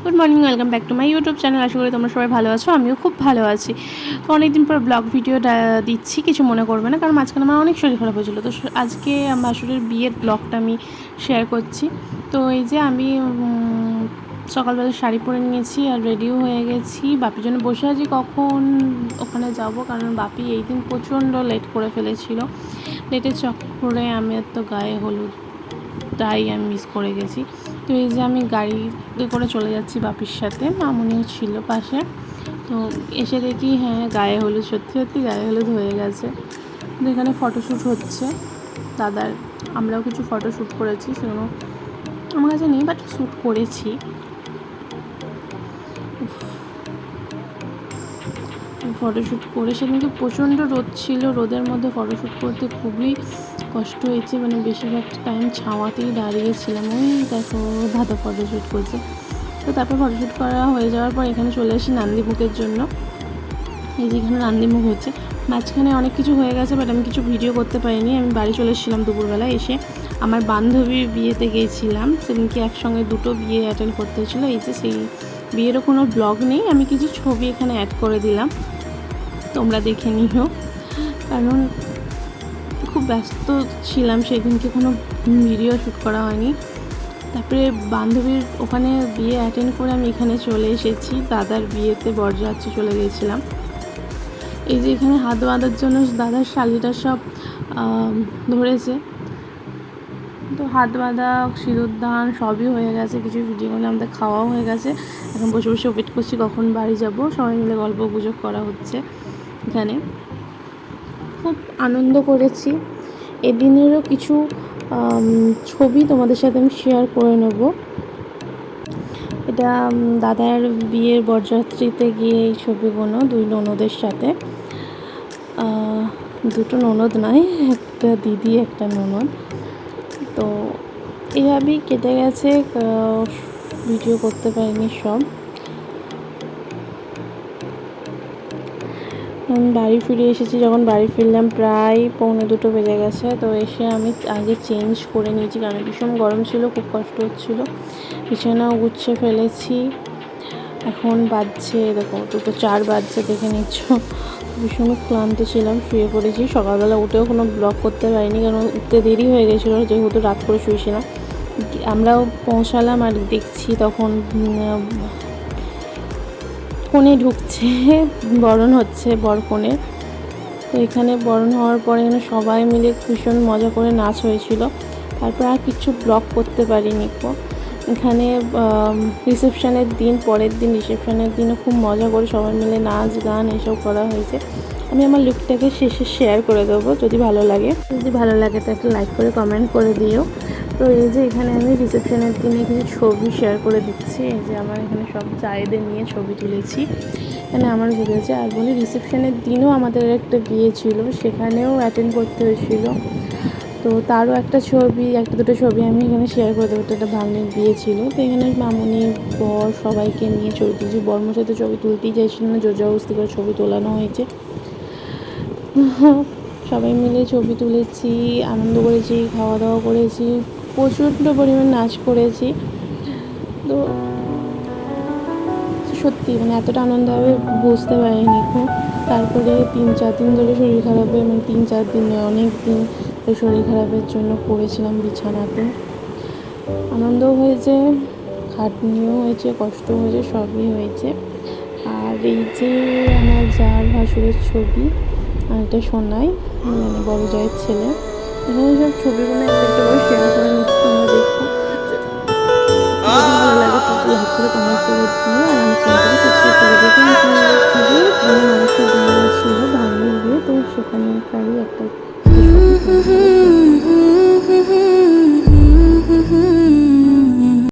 Good morning, welcome back to my YouTube channel. আশা করি তোমরা সবাই ভালো আছো, আমিও খুব ভালো আছি। তো অনেকদিন পর ব্লগ ভিডিও দিচ্ছি, কিছু মনে করবে না, কারণ মাঝখানে আমার অনেক শরীর খারাপ হয়েছিলো। তো আজকে আমার শাশুড়ির বিয়ের ব্লগটা আমি শেয়ার করছি। তো এই যে আমি সকালবেলা শাড়ি পরে নিয়েছি আর রেডিও হয়ে গেছি। বাপির জন্য বসে আছি কখন ওখানে যাব, কারণ বাপি এই দিন প্রচণ্ড লেট করে ফেলেছিল। লেটের চক্করে আমি তো গায়ে হলুদ তাই আমি মিস করে গেছি। তো এই যে আমি গাড়িতে করে চলে যাচ্ছি বাপির সাথে, মামুনিও ছিল পাশে। তো এসে দেখি হ্যাঁ গায়ে হলুদ, সত্যি সত্যি গায়ে হলুদ হয়ে গেছে। তো এখানে ফটোশ্যুট হচ্ছে দাদার, আমরাও কিছু ফটোশ্যুট করেছি, সেগুলো আমার কাছে নেই, বাট শ্যুট করেছি। ফটোশ্যুট করে সেদিনকে প্রচণ্ড রোদ ছিল, রোদের মধ্যে ফটোশ্যুট করতে খুবই কষ্ট হয়েছে, মানে বেশিরভাগ টাইম ছাওয়াতেই দাঁড়িয়েছিলাম। ওই দেখো দাদা ফটোশ্যুট করছে। তো তারপর ফটোশ্যুট করা হয়ে যাওয়ার পর এখানে চলে আসি নান্দিমুখের জন্য। এই যে এখানে নান্দিমুখ হচ্ছে, মাঝখানে অনেক কিছু হয়ে গেছে, বাট আমি কিছু ভিডিও করতে পারিনি। আমি বাড়ি চলে এসেছিলাম দুপুরবেলা, এসে আমার বান্ধবীর বিয়েতে গিয়েছিলাম। সেদিনকে একসঙ্গে দুটো বিয়ে অ্যাটেন্ড করতে হয়েছিলো। এই যে সেই বিয়েরও কোনো ব্লগ নেই, আমি কিছু ছবি এখানে অ্যাড করে দিলাম, তোমরা দেখে নিও, কারণ খুব ব্যস্ত ছিলাম সেদিনকে, কোনো ভিডিও শ্যুট করা হয়নি। তারপরে বান্ধবীর ওখানে বিয়ে অ্যাটেন্ড করে আমি এখানে চলে এসেছি, দাদার বিয়েতে বরযাত্রী চলে গিয়েছিলাম। এই যে এখানে হাত বাঁধার জন্য দাদার শালিটা সব ধরেছে, তো হাত বাঁধা, সিঁদুর দান সবই হয়ে গেছে। কিছু ভিডিওগুলো আমাদের খাওয়াও হয়ে গেছে। এখন বসে বসে ওয়েট করছি কখন বাড়ি যাব, সবাই মিলে গল্প গুজব করা হচ্ছে। এখানে খুব আনন্দ করেছি। এদিনেরও কিছু ছবি তোমাদের সাথে আমি শেয়ার করে নেব। এটা দাদার বিয়ের বরযাত্রীতে গিয়ে এই ছবিগুলো, দুই ননদের সাথে, দুটো ননদ নয়, একটা দিদি একটা ননদ। তো এভাবেই কেটে গেছে, ভিডিও করতে পারিনি সব। আমি বাড়ি ফিরে এসেছি, যখন বাড়ি ফিরলাম প্রায় 1:45 বেজে গেছে। তো এসে আমি আগে চেঞ্জ করে নিয়েছি, কারণ ভীষণ গরম ছিল, খুব কষ্ট হচ্ছিলো। বিছানাও গুছিয়ে ফেলেছি। এখন বাজছে দেখো 2:04 বাজছে, দেখে নিচ্ছ। ভীষণ ক্লান্ত ছিলাম, শুয়ে পড়েছি। সকালবেলা উঠেও কোনো ব্লগ করতে পারিনি, কারণ উঠতে দেরি হয়ে গেছিলো, যেহেতু রাত করে শুয়েছিলাম। আমরাও পৌঁছালাম আর দেখছি তখন কনে ঢুকছে, বরণ হচ্ছে বরকনের। তো এখানে বরণ হওয়ার পরে এখানে সবাই মিলে ভীষণ মজা করে নাচ হয়েছিল। তারপর আর কিছু ব্লগ করতে পারিনি। এখানে রিসেপশানের দিন, পরের দিন রিসেপশানের দিনও খুব মজা করে সবাই মিলে নাচ গান এসব করা হয়েছে। আমি আমার লুকটাকে শেষে শেয়ার করে দেবো, যদি ভালো লাগে তো একটা লাইক করে কমেন্ট করে দিও। তো এই যে এখানে আমি রিসেপশনের দিনে কিছু ছবি শেয়ার করে দিচ্ছি। এই যে আমার এখানে সব জায়েদের নিয়ে ছবি তুলেছি, এখানে আমার ছবি আছে। আর বলি, রিসেপশনের দিনও আমাদের একটা বিয়ে ছিল, সেখানেও অ্যাটেন্ড করতে হয়েছিল। তো তারও একটা দুটো ছবি আমি এখানে শেয়ার করে দেবো। একটা ভাগ্নির বিয়ে ছিল, তো এখানে মামুনি বর সবাইকে নিয়ে ছবি তুলছি। বরমশাই তো ছবি তুলতেই চাইছিল না, জোরজবরদস্তি করে ছবি তোলানো হয়েছে। সবাই মিলে ছবি তুলেছি, আনন্দ করেছি, খাওয়া দাওয়া করেছি, প্রচণ্ড পরিমাণ নাচ করেছি। তো সত্যি মানে এতটা আনন্দ হবে বুঝতে পারিনি। তারপরে 3-4 দিন ধরে শরীর খারাপে, মানে 3-4 দিন অনেক দিন শরীর খারাপের জন্য পড়েছিলাম বিছানাতে। আনন্দও হয়েছে, খাটনিও হয়েছে, কষ্ট হয়েছে, সবই হয়েছে। আর এই যে আমার জার ভাসুরের ছবি, আর এটা সোনাই, মানে বড় জায়ের ছেলে। এখানে সব ছবিগুলো একটা করে শেয়ার করে নিচ্ছি, তোমরা দেখো। ভালো লাগে তাকে লাইক করে কমেন্ট করে দিও, আর আমার চ্যানেলটাকে সাবস্ক্রাইব করে দিও। কারণ এখানে খুবই প্রিয় মানুষের বিয়ে ছিল, ভাগ্নির বিয়ে, তো সেখানকারই একটা